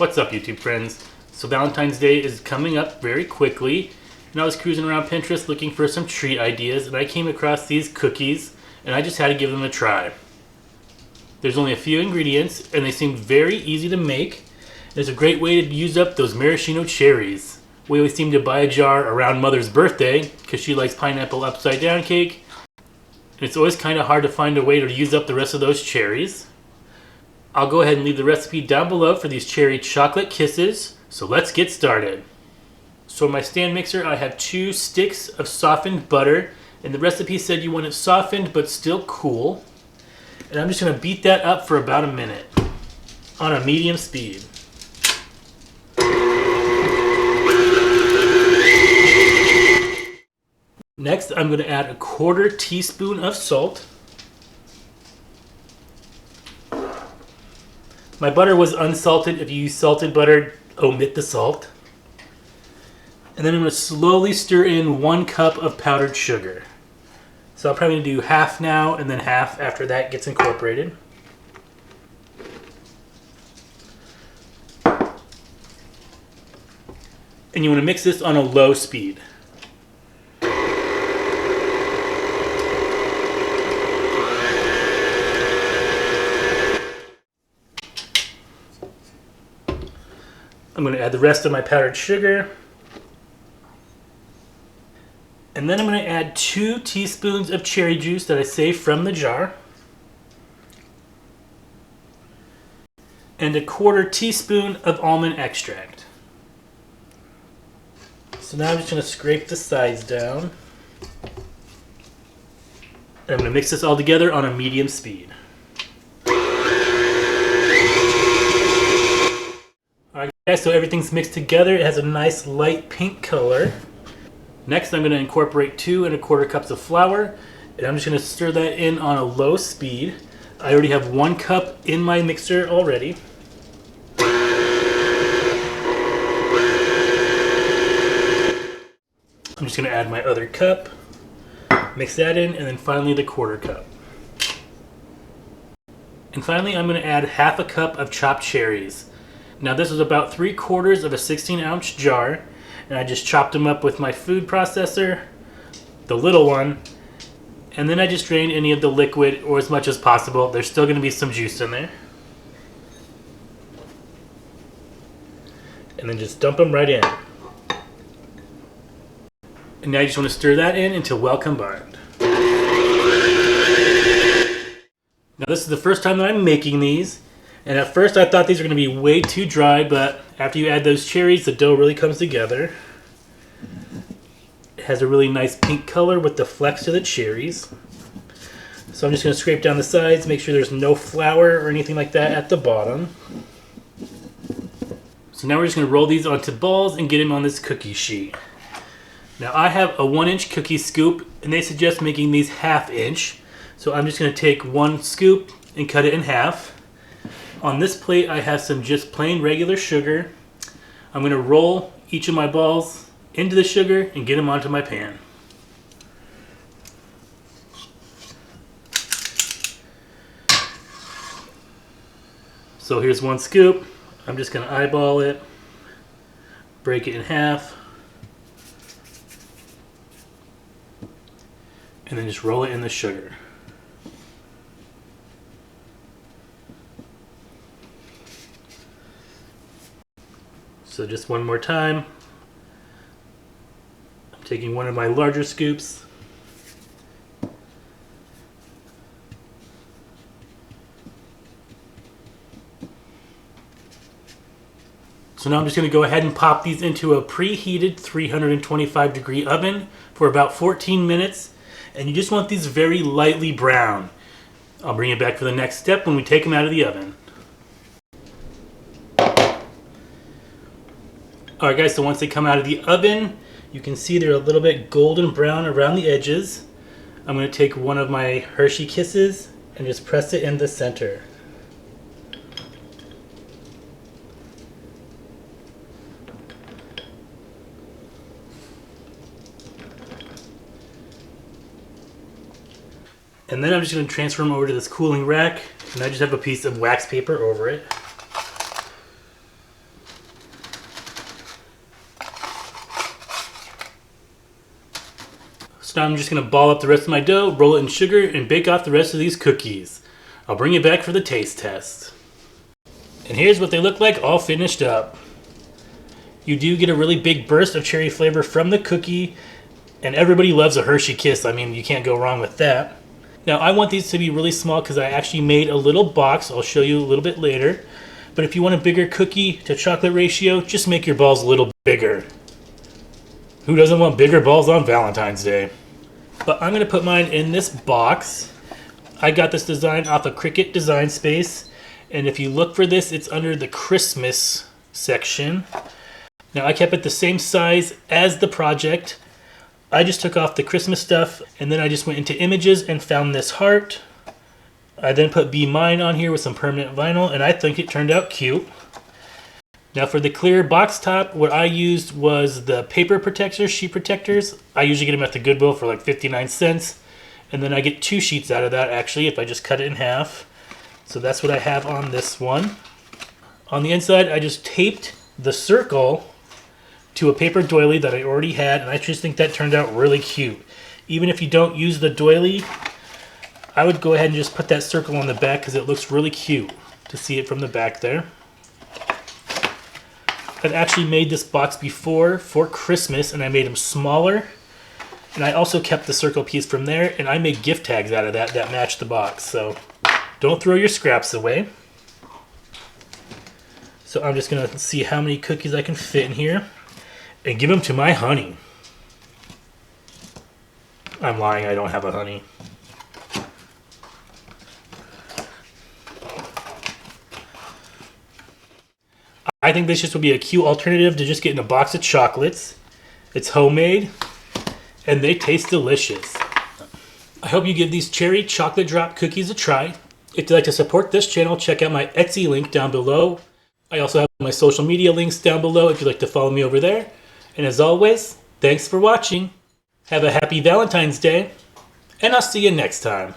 What's up, YouTube friends? So Valentine's Day is coming up very quickly, and I was cruising around Pinterest looking for some treat ideas, and I came across these cookies, and I just had to give them a try. There's only a few ingredients, and they seem very easy to make. It's a great way to use up those maraschino cherries. We always seem to buy a jar around Mother's birthday, because she likes pineapple upside down cake, and it's always kind of hard to find a way to use up the rest of those cherries. I'll go ahead and leave the recipe down below for these cherry chocolate kisses, so let's get started. So in my stand mixer I have 2 sticks of softened butter, and the recipe said you want it softened but still cool. And I'm just going to beat that up for about a minute on a medium speed. Next I'm going to add a 1/4 teaspoon of salt. My butter was unsalted. If you use salted butter, omit the salt. And then I'm going to slowly stir in 1 cup of powdered sugar. So I'm probably going to do half now and then half after that gets incorporated. And you want to mix this on a low speed. I'm going to add the rest of my powdered sugar. And then I'm going to add 2 teaspoons of cherry juice that I saved from the jar. And a 1/4 teaspoon of almond extract. So now I'm just going to scrape the sides down. And I'm going to mix this all together on a medium speed. So everything's mixed together. It has a nice light pink color. Next I'm going to incorporate 2 1/4 cups of flour, and I'm just going to stir that in on a low speed. I already have 1 cup in my mixer already. I'm just going to add my other cup, mix that in, and then finally the 1/4 cup. And finally I'm going to add half a cup of chopped cherries. Now this is about 3/4 of a 16-ounce jar, and I just chopped them up with my food processor, the little one, and then I just drained any of the liquid, or as much as possible. There's still going to be some juice in there. And then just dump them right in. And now you just want to stir that in until well combined. Now this is the first time that I'm making these. And at first I thought these were going to be way too dry, but after you add those cherries, the dough really comes together. It has a really nice pink color with the flecks of the cherries. So I'm just going to scrape down the sides, make sure there's no flour or anything like that at the bottom. So now we're just going to roll these onto balls and get them on this cookie sheet. Now I have a 1-inch cookie scoop, and they suggest making these 1/2 inch. So I'm just going to take 1 scoop and cut it in half. On this plate I have some just plain regular sugar. I'm going to roll each of my balls into the sugar and get them onto my pan. So here's 1 scoop. I'm just going to eyeball it, break it in half, and then just roll it in the sugar. So just one more time, I'm taking 1 of my larger scoops, so now I'm just going to go ahead and pop these into a preheated 325-degree oven for about 14 minutes, and you just want these very lightly brown. I'll bring it back for the next step when we take them out of the oven. Alright guys, so once they come out of the oven, you can see they're a little bit golden brown around the edges. I'm going to take 1 of my Hershey Kisses and just press it in the center. And then I'm just going to transfer them over to this cooling rack, and I just have a piece of wax paper over it. So now I'm just going to ball up the rest of my dough, roll it in sugar, and bake off the rest of these cookies. I'll bring it back for the taste test. And here's what they look like all finished up. You do get a really big burst of cherry flavor from the cookie, and everybody loves a Hershey Kiss. I mean, you can't go wrong with that. Now, I want these to be really small because I actually made a little box. I'll show you a little bit later. But if you want a bigger cookie to chocolate ratio, just make your balls a little bigger. Who doesn't want bigger balls on Valentine's Day? But I'm going to put mine in this box. I got this design off of Cricut Design Space. And if you look for this, it's under the Christmas section. Now, I kept it the same size as the project. I just took off the Christmas stuff, and then I just went into images and found this heart. I then put Be Mine on here with some permanent vinyl, and I think it turned out cute. Now for the clear box top, what I used was the paper protectors, sheet protectors. I usually get them at the Goodwill for like 59 cents. And then I get 2 sheets out of that actually if I just cut it in half. So that's what I have on this one. On the inside, I just taped the circle to a paper doily that I already had, and I just think that turned out really cute. Even if you don't use the doily, I would go ahead and just put that circle on the back because it looks really cute to see it from the back there. I've actually made this box before for Christmas, and I made them smaller. And I also kept the circle piece from there, and I made gift tags out of that match the box. So don't throw your scraps away. So I'm just going to see how many cookies I can fit in here and give them to my honey. I'm lying, I don't have a honey. I think this just would be a cute alternative to just getting a box of chocolates. It's homemade, and they taste delicious. I hope you give these cherry chocolate drop cookies a try. If you'd like to support this channel, check out my Etsy link down below. I also have my social media links down below if you'd like to follow me over there. And as always, thanks for watching. Have a happy Valentine's Day, and I'll see you next time.